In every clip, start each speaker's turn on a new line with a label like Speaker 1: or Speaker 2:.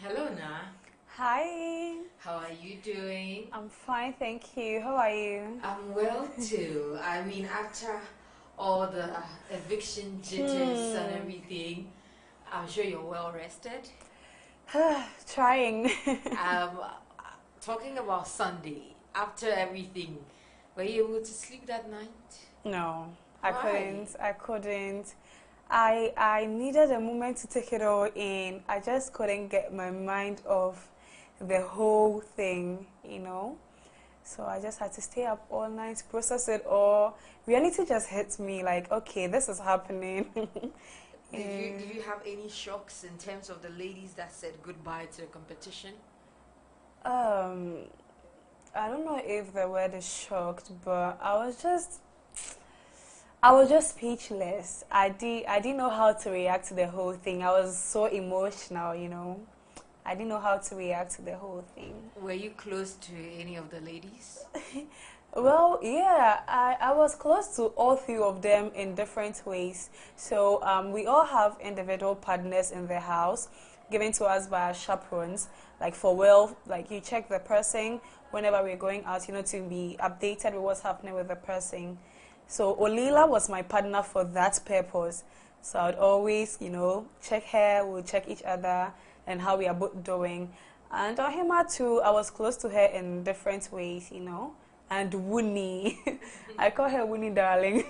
Speaker 1: Hello, Na.
Speaker 2: Hi,
Speaker 1: How are you doing?
Speaker 2: I'm fine, thank you. How are you?
Speaker 1: I'm well too. I mean, after all the eviction jitters and everything, I'm sure you're well rested.
Speaker 2: Trying.
Speaker 1: Um, Talking about Sunday, after everything, were you able to sleep that night?
Speaker 2: No, I
Speaker 1: Why?
Speaker 2: couldn't. I couldn't. I needed a moment to take it all in. I just couldn't get my mind off the whole thing. So I just had to stay up all night to process it all. Reality just hit me like, okay, this is happening.
Speaker 1: Did you have any shocks in terms of the ladies that said goodbye to the competition?
Speaker 2: Um, I don't know if the word is shocked, but I was just speechless. I didn't know how to react to the whole thing. I was so emotional. I didn't know how to react to the whole thing.
Speaker 1: Were you close to any of the ladies?
Speaker 2: Well, yeah, I was close to all three of them in different ways. So we all have individual partners in the house given to us by our chaperones. Like for like you check the person whenever we're going out, to be updated with what's happening with the person. So Olila was my partner for that purpose. So I'd always, check her, we'll check each other and how we are both doing. And Ohima too, I was close to her in different ways. And Wuni, I call her Wuni darling.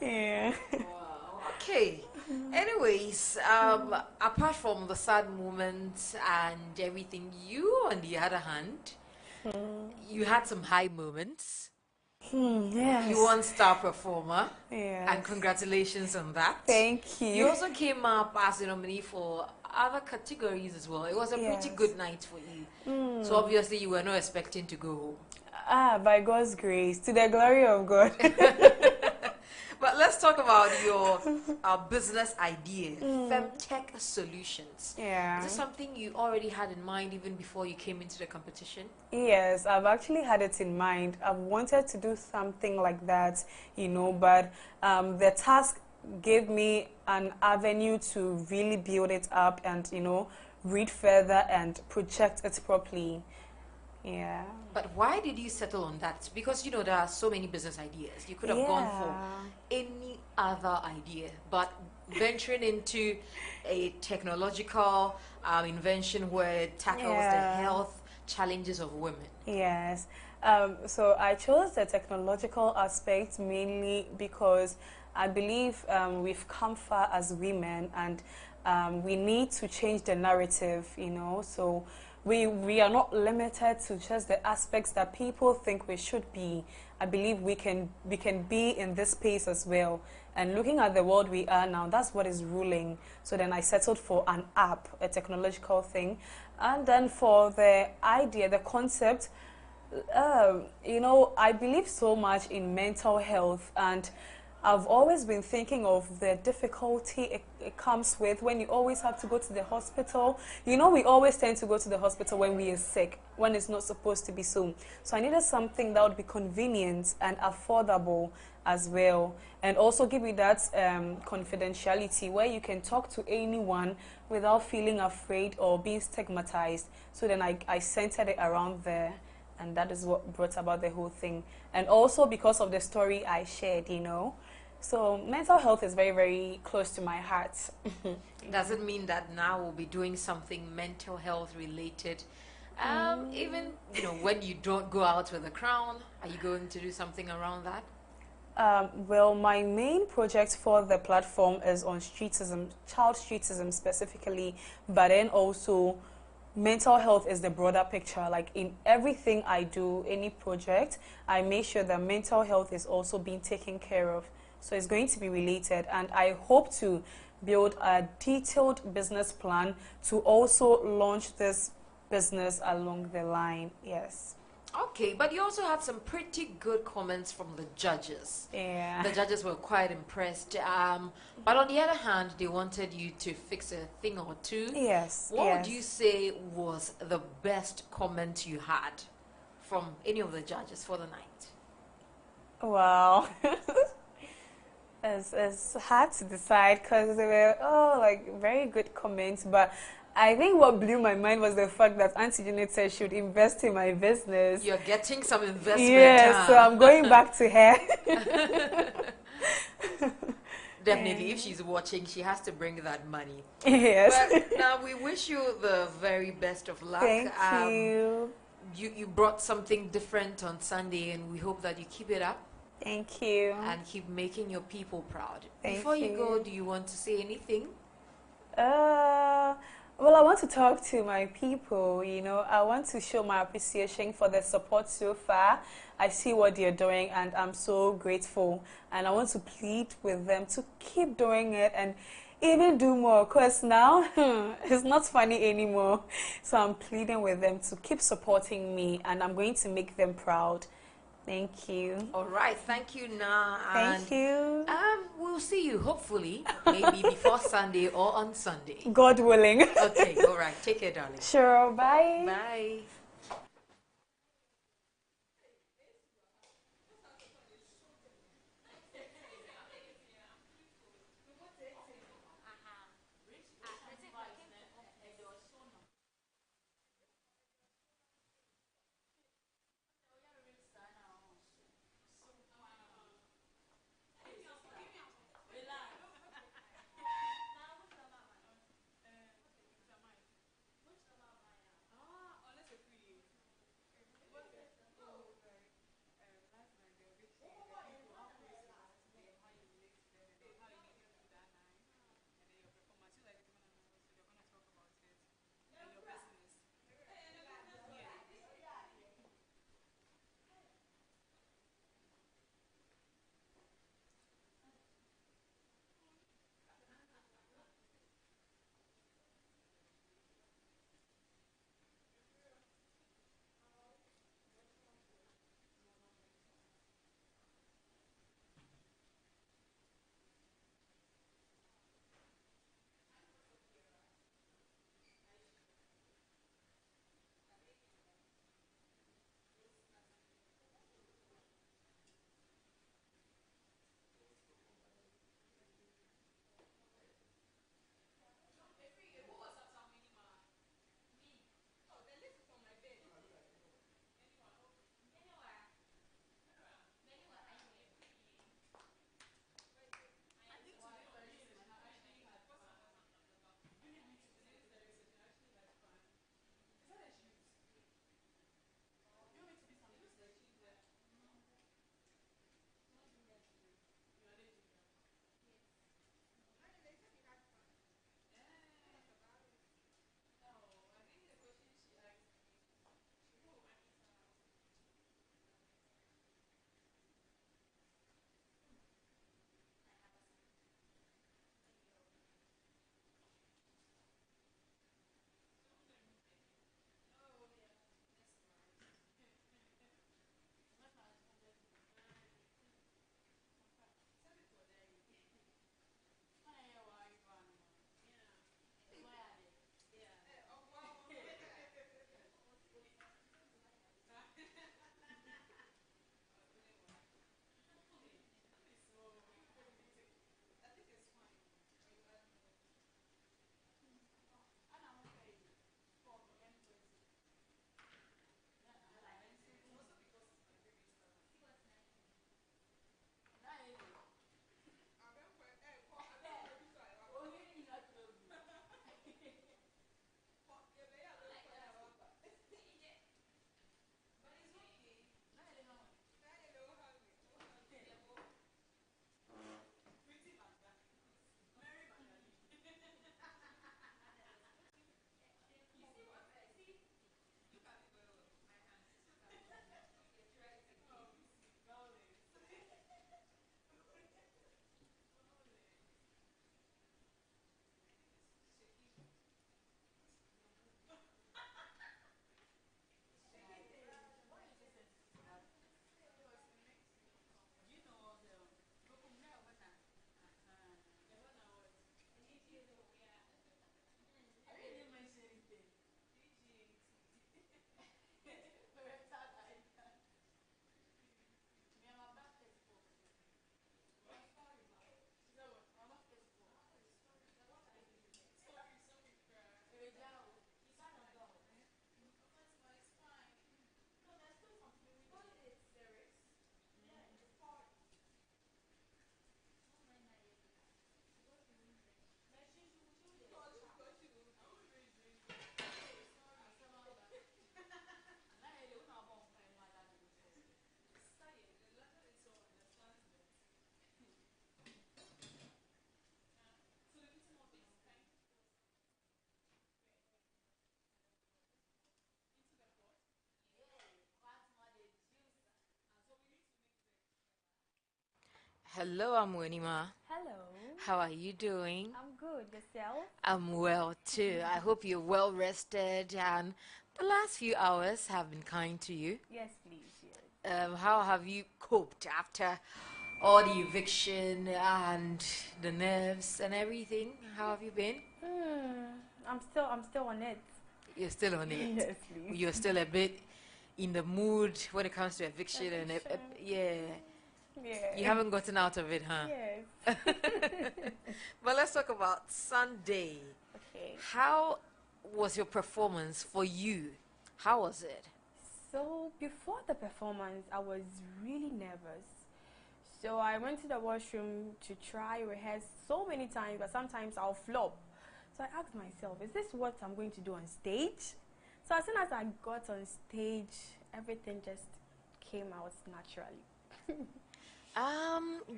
Speaker 2: Yeah.
Speaker 1: Wow. Okay. Anyways, apart from the sad moments and everything, you, on the other hand, you had some high moments. You
Speaker 2: Yes.
Speaker 1: won star performer, and
Speaker 2: Yes.
Speaker 1: congratulations on that.
Speaker 2: Thank
Speaker 1: You
Speaker 2: you.
Speaker 1: also came up as a nominee for other categories as well. It was a pretty
Speaker 2: Yes.
Speaker 1: good night for you. So obviously you were not expecting to go home.
Speaker 2: By God's grace, to the glory of God.
Speaker 1: But let's talk about your business idea, Femtech Solutions. Is
Speaker 2: Yeah.
Speaker 1: this something you already had in mind even before you came into the competition?
Speaker 2: Yes, I've actually had it in mind. I've wanted to do something like that, but the task gave me an avenue to really build it up and read further and project it properly. Yeah.
Speaker 1: But why did you settle on that? Because there are so many business ideas. You could have gone for
Speaker 2: Yeah.
Speaker 1: any other idea, but venturing into a technological invention where it tackles the
Speaker 2: Yeah.
Speaker 1: health challenges of women.
Speaker 2: Yes. So I chose the technological aspect mainly because I believe we've come far as women and we need to change the narrative. So we are not limited to just the aspects that people think we should be. I believe we can be in this space as well. And looking at the world we are now, that's what is ruling. So then I settled for an app, a technological thing. And then for the idea, the concept, I believe so much in mental health, and I've always been thinking of the difficulty it comes with when you always have to go to the hospital. We always tend to go to the hospital when we are sick, when it's not supposed to be so. So I needed something that would be convenient and affordable as well, and also give you that confidentiality where you can talk to anyone without feeling afraid or being stigmatized. So then I centered it around there, and that is what brought about the whole thing. And also because of the story I shared. So mental health is very, very close to my heart.
Speaker 1: Does it mean that now we'll be doing something mental health related? Even when you don't go out with a crown, are you going to do something around that?
Speaker 2: Well, my main project for the platform is on streetism, child streetism specifically, but then also mental health is the broader picture. Like in everything I do, any project, I make sure that mental health is also being taken care of. So it's going to be related, and I hope to build a detailed business plan to also launch this business along the line. Yes.
Speaker 1: Okay, but you also had some pretty good comments from the judges.
Speaker 2: Yeah.
Speaker 1: The judges were quite impressed. But on the other hand, they wanted you to fix a thing or two.
Speaker 2: Yes.
Speaker 1: What would
Speaker 2: Yes.
Speaker 1: you say was the best comment you had from any of the judges for the night?
Speaker 2: Wow. It's hard to decide because they were like very good comments, but I think what blew my mind was the fact that Auntie Janet said she would invest in my business.
Speaker 1: You're getting some investment,
Speaker 2: Yes, so
Speaker 1: huh?
Speaker 2: I'm going back to her.
Speaker 1: Definitely, if she's watching, she has to bring that money.
Speaker 2: Yes.
Speaker 1: But now we wish you the very best of luck.
Speaker 2: Thank you.
Speaker 1: You brought something different on Sunday, and we hope that you keep it up
Speaker 2: Thank you.
Speaker 1: and keep making your people proud.
Speaker 2: Thank
Speaker 1: Before you go,
Speaker 2: you.
Speaker 1: do you want to say anything?
Speaker 2: Uh, well, I want to talk to my people. I want to show my appreciation for the support so far. I see what they're doing, and I'm so grateful. And I want to plead with them to keep doing it and even do more. Because now it's not funny anymore. So I'm pleading with them to keep supporting me, and I'm going to make them proud. Thank you.
Speaker 1: All right, thank you, Na.
Speaker 2: Thank you.
Speaker 1: We'll see you hopefully, maybe before Sunday or on Sunday.
Speaker 2: God willing.
Speaker 1: Okay, all right. Take care, darling.
Speaker 2: Sure. Bye.
Speaker 1: Bye. Hello, I'm Wenima.
Speaker 2: Hello.
Speaker 1: How are you doing?
Speaker 2: I'm good. Yourself?
Speaker 1: I'm well too. I hope you're well rested and the last few hours have been kind to you.
Speaker 2: Yes, please. Yes.
Speaker 1: How have you coped after all the eviction and the nerves and everything? How have you been?
Speaker 2: I'm still on it.
Speaker 1: You're still on it.
Speaker 2: Yes, please.
Speaker 1: You're still a bit in the mood when it comes to eviction and
Speaker 2: Eviction.
Speaker 1: yeah.
Speaker 2: Yeah.
Speaker 1: You haven't gotten out of it, huh?
Speaker 2: Yes.
Speaker 1: But let's talk about Sunday.
Speaker 2: Okay.
Speaker 1: How was your performance for you? How was it?
Speaker 2: So before the performance, I was really nervous. So I went to the washroom to try rehearse so many times, but sometimes I'll flop. So I asked myself, is this what I'm going to do on stage? So as soon as I got on stage, everything just came out naturally.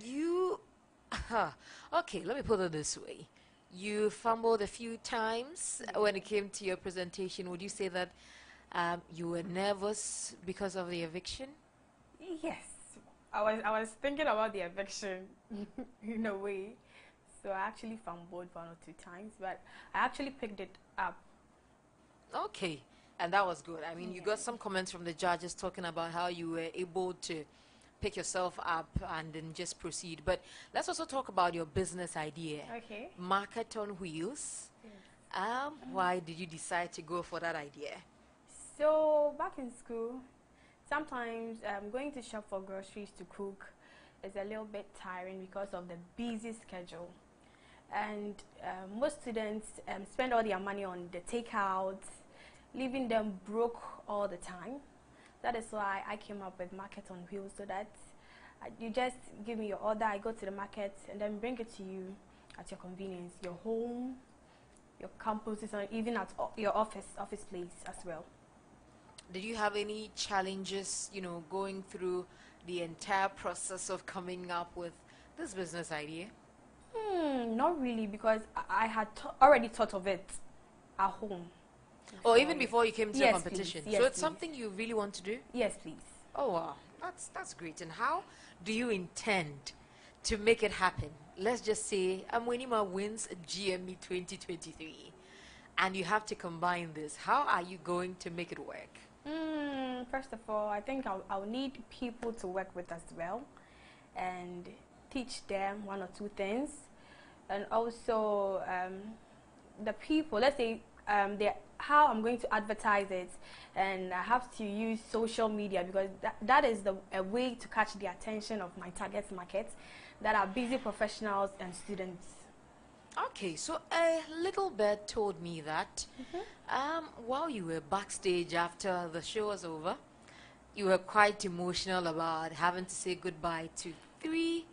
Speaker 1: You, okay, let me put it this way. You fumbled a few times when it came to your presentation. Would you say that you were nervous because of the eviction?
Speaker 2: Yes, I was thinking about the eviction in a way. So I actually fumbled one or two times, but I actually picked it up.
Speaker 1: Okay, and that was good. I mean, you got some comments from the judges talking about how you were able to pick yourself up and then just proceed. But let's also talk about your business idea.
Speaker 2: Okay.
Speaker 1: Market on Wheels.
Speaker 2: Yes.
Speaker 1: Why did you decide to go for that idea?
Speaker 2: So back in school, sometimes going to shop for groceries to cook is a little bit tiring because of the busy schedule. And most students spend all their money on the takeouts, leaving them broke all the time. That is why I came up with Market on Wheels, so that you just give me your order, I go to the market and then bring it to you at your convenience, your home, your campuses, and even at your office place as well.
Speaker 1: Did you have any challenges, going through the entire process of coming up with this business idea?
Speaker 2: Not really, because I had already thought of it at home.
Speaker 1: Or even before you came to the
Speaker 2: Yes,
Speaker 1: competition?
Speaker 2: please. Yes,
Speaker 1: So it's
Speaker 2: please.
Speaker 1: something you really want to do?
Speaker 2: Yes, please.
Speaker 1: Oh, wow. That's great. And how do you intend to make it happen? Let's just say Amwenima wins GME 2023 and you have to combine this. How are you going to make it work?
Speaker 2: First of all, I think I'll need people to work with as well and teach them one or two things. And also the people, let's say how I'm going to advertise it, and I have to use social media because that is a way to catch the attention of my target market that are busy professionals and students.
Speaker 1: Okay, so a little bird told me that while you were backstage after the show was over, you were quite emotional about having to say goodbye to 3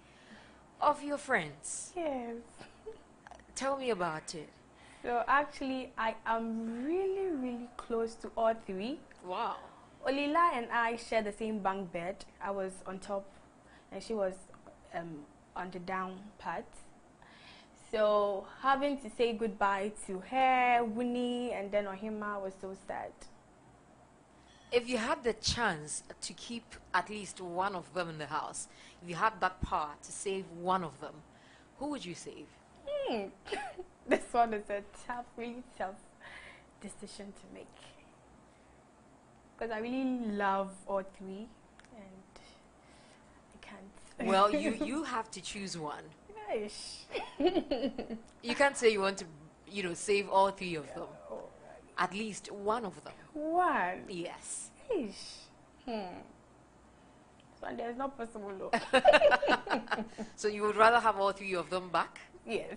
Speaker 1: of your friends.
Speaker 2: Yes.
Speaker 1: Tell me about it.
Speaker 2: So actually, I am really, really close to all 3.
Speaker 1: Wow.
Speaker 2: Olila and I share the same bunk bed. I was on top and she was on the down part. So having to say goodbye to her, Winnie, and then Ohima was so sad.
Speaker 1: If you had the chance to keep at least one of them in the house, if you had that power to save one of them, who would you save?
Speaker 2: This one is a really tough decision to make. Because I really love all 3 and I can't.
Speaker 1: Well, you have to choose one.
Speaker 2: Gosh.
Speaker 1: You can't say you want to, save all 3 of them.
Speaker 2: Oh,
Speaker 1: At least one of them.
Speaker 2: one.
Speaker 1: Yes.
Speaker 2: Ish. So there's not possible.
Speaker 1: So you would rather have all 3 of them back?
Speaker 2: Yes.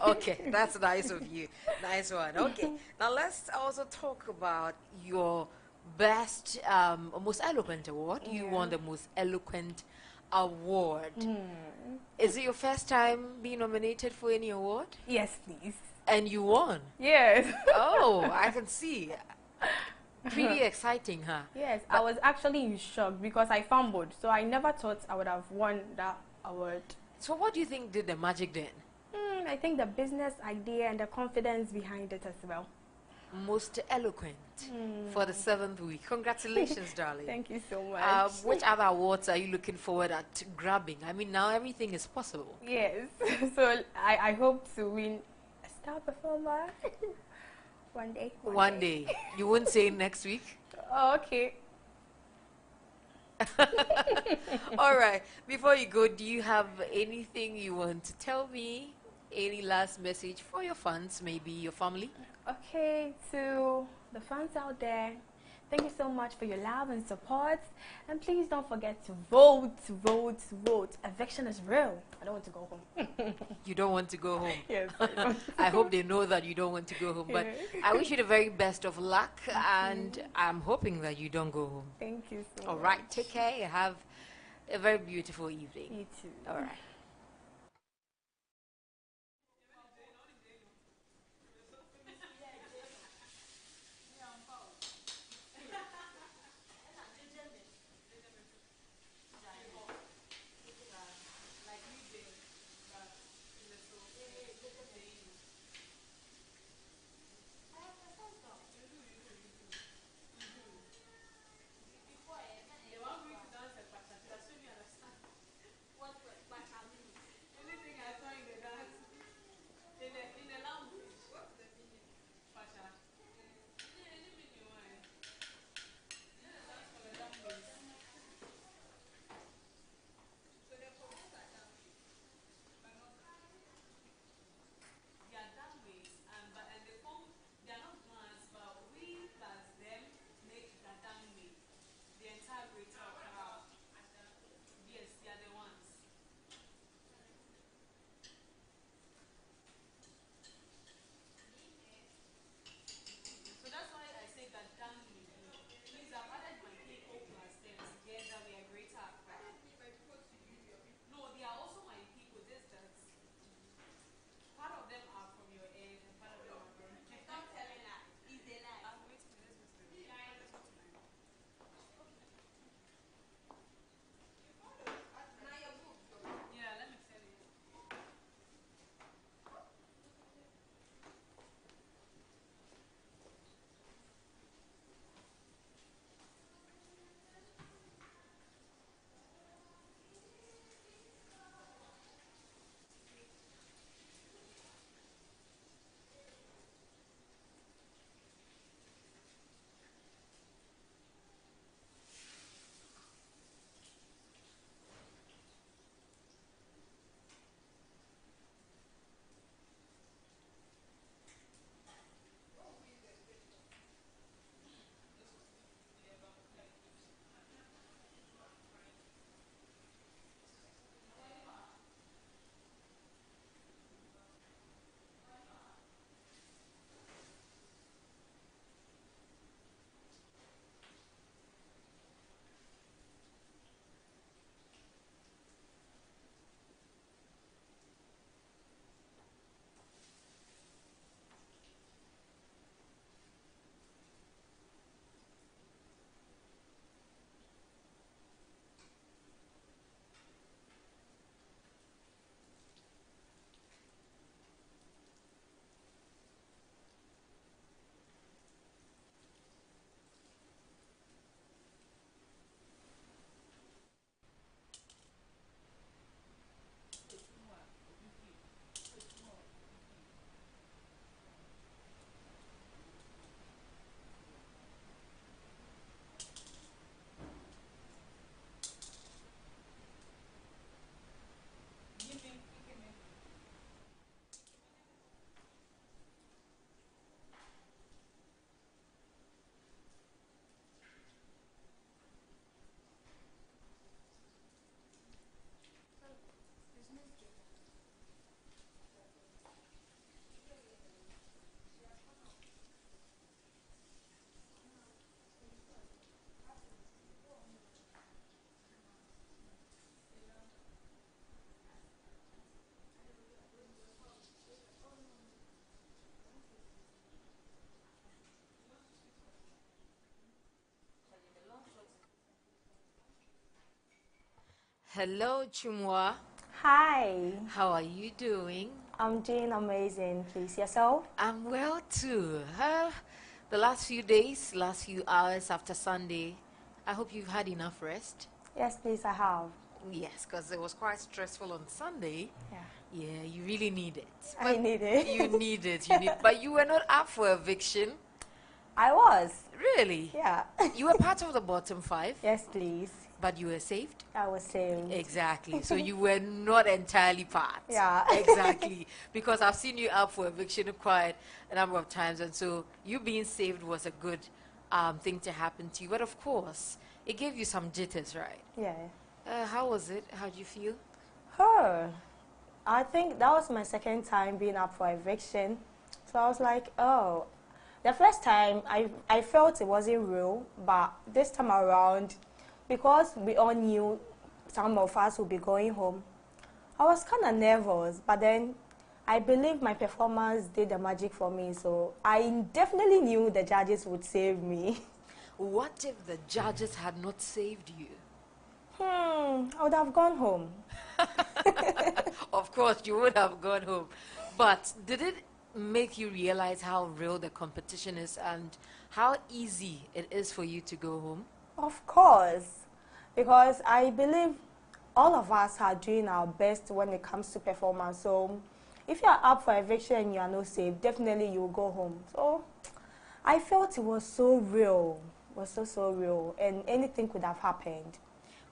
Speaker 1: Okay, that's nice of you. Nice one. Okay, now let's also talk about your best, most eloquent award. You
Speaker 2: Yeah.
Speaker 1: won the most eloquent award. Is it your first time being nominated for any award?
Speaker 2: Yes, please.
Speaker 1: And you won.
Speaker 2: Yes.
Speaker 1: Oh, I can see. Pretty exciting, huh?
Speaker 2: Yes, I was actually in shock because I fumbled, so I never thought I would have won that award.
Speaker 1: So what do you think did the magic then?
Speaker 2: I think the business idea and the confidence behind it as well.
Speaker 1: most eloquent for the 7th week. Congratulations, darling.
Speaker 2: Thank you so much.
Speaker 1: Which other awards are you looking forward at grabbing? I mean, now everything is possible.
Speaker 2: Yes. So I hope to win a star performer one day.
Speaker 1: One day. You won't say next week?
Speaker 2: Oh, okay.
Speaker 1: All right. Before you go, do you have anything you want to tell me? Any last message for your fans, maybe your family?
Speaker 2: Okay, to the fans out there, thank you so much for your love and support. And please don't forget to vote, vote, vote. Eviction is real. I don't want to go home.
Speaker 1: You don't want to go home?
Speaker 2: Yes.
Speaker 1: I hope they know that you don't want to go home. But I wish you the very best of luck, and I'm hoping that you don't go home.
Speaker 2: Thank you so
Speaker 1: All
Speaker 2: much.
Speaker 1: right. Take care. Have a very beautiful evening.
Speaker 2: You too.
Speaker 1: All right. Hello, Chumwa.
Speaker 2: Hi.
Speaker 1: How are you doing?
Speaker 3: I'm doing amazing, please. Yourself?
Speaker 1: I'm well too. The last few days, last few hours after Sunday, I hope you've had enough rest.
Speaker 3: Yes, please, I have.
Speaker 1: Yes, because it was quite stressful on Sunday.
Speaker 3: Yeah.
Speaker 1: Yeah, you really need it.
Speaker 3: I need it.
Speaker 1: You need it. You need. But you were not up for eviction.
Speaker 3: I was.
Speaker 1: Really?
Speaker 3: Yeah.
Speaker 1: You were part of the bottom five.
Speaker 3: Yes, please.
Speaker 1: But you were saved.
Speaker 3: I was saved.
Speaker 1: Exactly. So you were not entirely part.
Speaker 3: Yeah.
Speaker 1: Exactly. Because I've seen you up for eviction quite a number of times, and so you being saved was a good thing to happen to you. But of course, it gave you some jitters, right?
Speaker 3: Yeah.
Speaker 1: How was it? How did you feel?
Speaker 3: Her. I think that was my second time being up for eviction. So I was like, oh. The first time, I felt it wasn't real, but this time around, because we all knew some of us would be going home, I was kind of nervous, but then I believe my performance did the magic for me, so I definitely knew the judges would save me.
Speaker 1: What if the judges had not saved you?
Speaker 3: I would have gone home.
Speaker 1: Of course, you would have gone home. But did it make you realize how real the competition is and how easy it is for you to go home?
Speaker 3: Of course, because I believe all of us are doing our best when it comes to performance. So if you are up for eviction and you are not safe, definitely you will go home. So I felt it was so real. It was so real, and anything could have happened.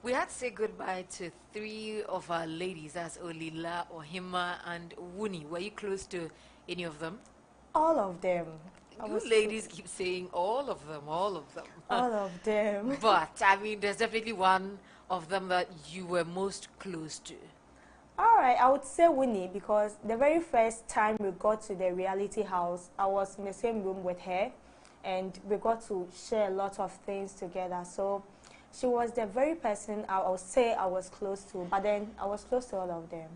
Speaker 1: We had to say goodbye to three of our ladies. That's Olila, Ohima, and Wuni. Were you close to any of them?
Speaker 3: All of them.
Speaker 1: You ladies keep saying all of them, all of them.
Speaker 3: All of them.
Speaker 1: But, I mean, there's definitely one of them that you were most close to.
Speaker 3: All right, I would say Winnie, because the very first time we got to the reality house, I was in the same room with her, and we got to share a lot of things together. So she was the very person I would say I was close to, but then I was close to all of them.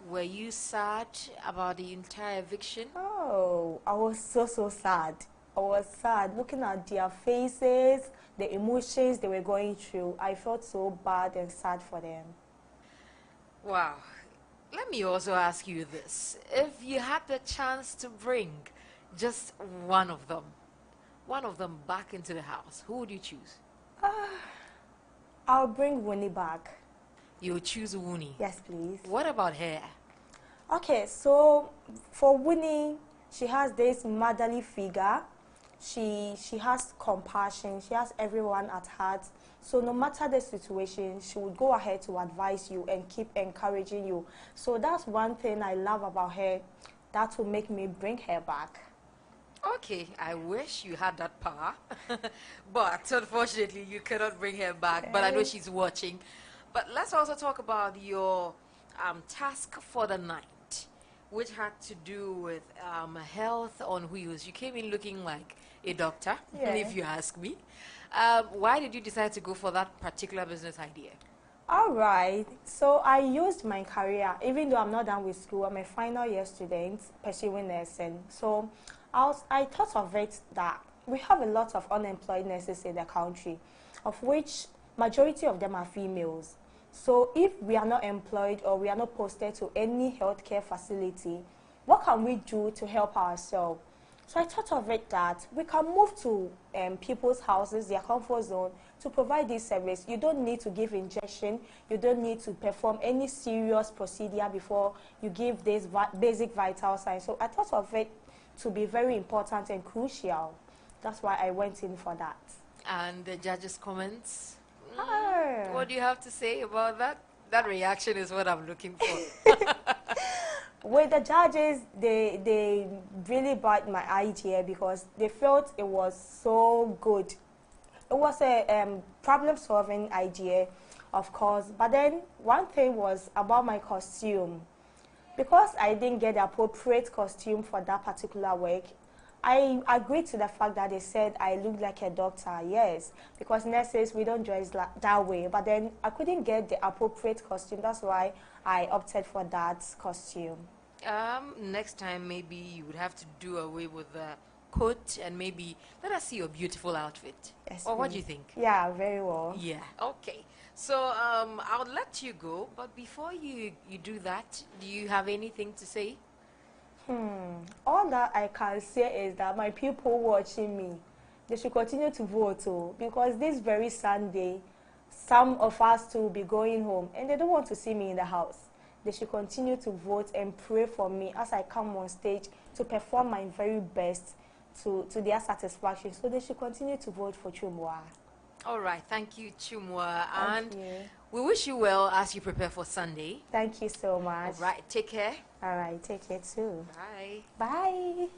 Speaker 1: Were you sad about the entire eviction?
Speaker 3: Oh, I was so sad. I was sad looking at their faces, the emotions they were going through. I felt so bad and sad for them.
Speaker 1: Wow. Let me also ask you this. If you had the chance to bring just one of them back into the house, who would you choose?
Speaker 3: I'll bring Winnie back.
Speaker 1: You'll choose Wuni.
Speaker 3: Yes, please.
Speaker 1: What about her?
Speaker 3: Okay, so for Winnie, she has this motherly figure. She has compassion. She has everyone at heart. So no matter the situation, she would go ahead to advise you and keep encouraging you. So that's one thing I love about her. That will make me bring her back.
Speaker 1: Okay, I wish you had that power. But unfortunately, you cannot bring her back. But I know she's watching. But let's also talk about your task for the night, which had to do with health on wheels. You came in looking like a doctor, if you ask me. Why did you decide to go for that particular business idea?
Speaker 3: All right. So I used my career, even though I'm not done with school. I'm a final year student pursuing nursing. So I thought of it that we have a lot of unemployed nurses in the country, of which majority of them are females. So if we are not employed or we are not posted to any healthcare facility, what can we do to help ourselves? So I thought of it that we can move to people's houses, their comfort zone, to provide this service. You don't need to give injection. You don't need to perform any serious procedure before you give this basic vital signs. So I thought of it to be very important and crucial. That's why I went in for that.
Speaker 1: And the judges' comments?
Speaker 3: Ah.
Speaker 1: What do you have to say about that? That reaction is what I'm looking for.
Speaker 3: With the judges, they really bought my idea because they felt it was so good. It was a problem-solving idea, of course. But then one thing was about my costume. Because I didn't get the appropriate costume for that particular work, I agreed to the fact that they said I looked like a doctor, yes, because nurses, we don't dress that way. But then I couldn't get the appropriate costume. That's why I opted for that costume.
Speaker 1: Next time, maybe you would have to do away with the coat and maybe let us see your beautiful outfit.
Speaker 3: Yes,
Speaker 1: or what
Speaker 3: please.
Speaker 1: do you think?
Speaker 3: Yeah, very well.
Speaker 1: Yeah, okay. So I'll let you go, but before you do that, do you have anything to say?
Speaker 3: All that I can say is that my people watching me, they should continue to vote because this very Sunday, some of us too will be going home and they don't want to see me in the house. They should continue to vote and pray for me as I come on stage to perform my very best to their satisfaction. So they should continue to vote for Chumwa.
Speaker 1: All right, thank you, Chumwa.
Speaker 3: Thank
Speaker 1: And
Speaker 3: you.
Speaker 1: we wish you well as you prepare for Sunday.
Speaker 3: Thank you so much.
Speaker 1: All right, take care.
Speaker 3: All right, take care too.
Speaker 1: Bye.
Speaker 3: Bye.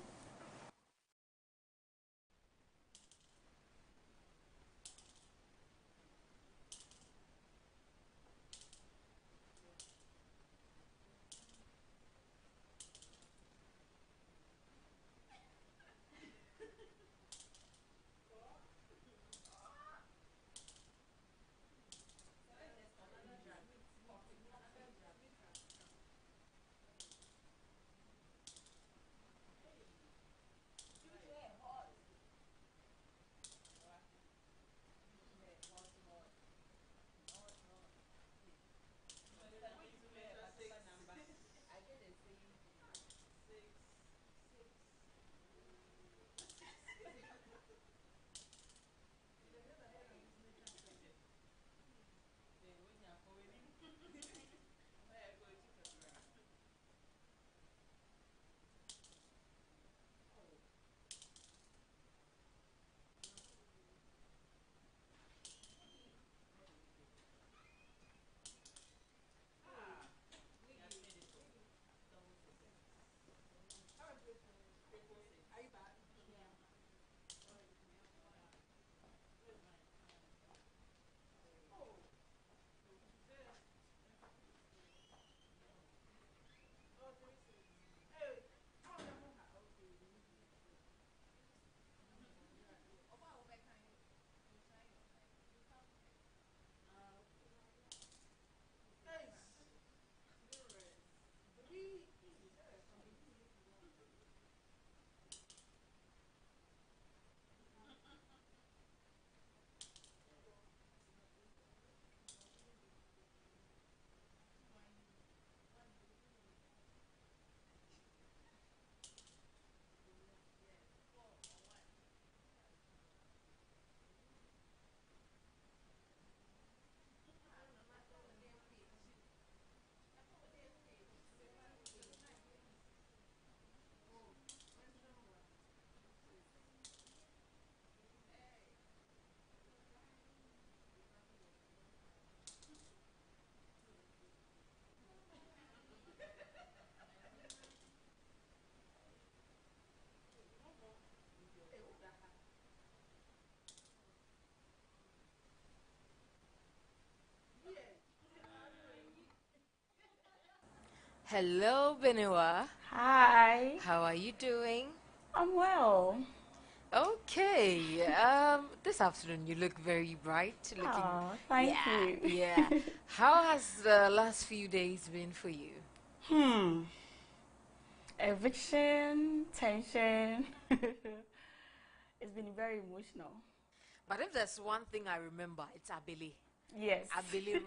Speaker 1: Hello, Benoit.
Speaker 3: Hi.
Speaker 1: How are you doing?
Speaker 3: I'm well.
Speaker 1: Okay. This afternoon you look very bright. Looking,
Speaker 3: Oh, thank
Speaker 1: yeah,
Speaker 3: you.
Speaker 1: yeah. How has the last few days been for you?
Speaker 3: Hmm. Eviction, tension. It's been very emotional.
Speaker 1: But if there's one thing I remember, it's Abele.
Speaker 3: Yes.
Speaker 1: Abele.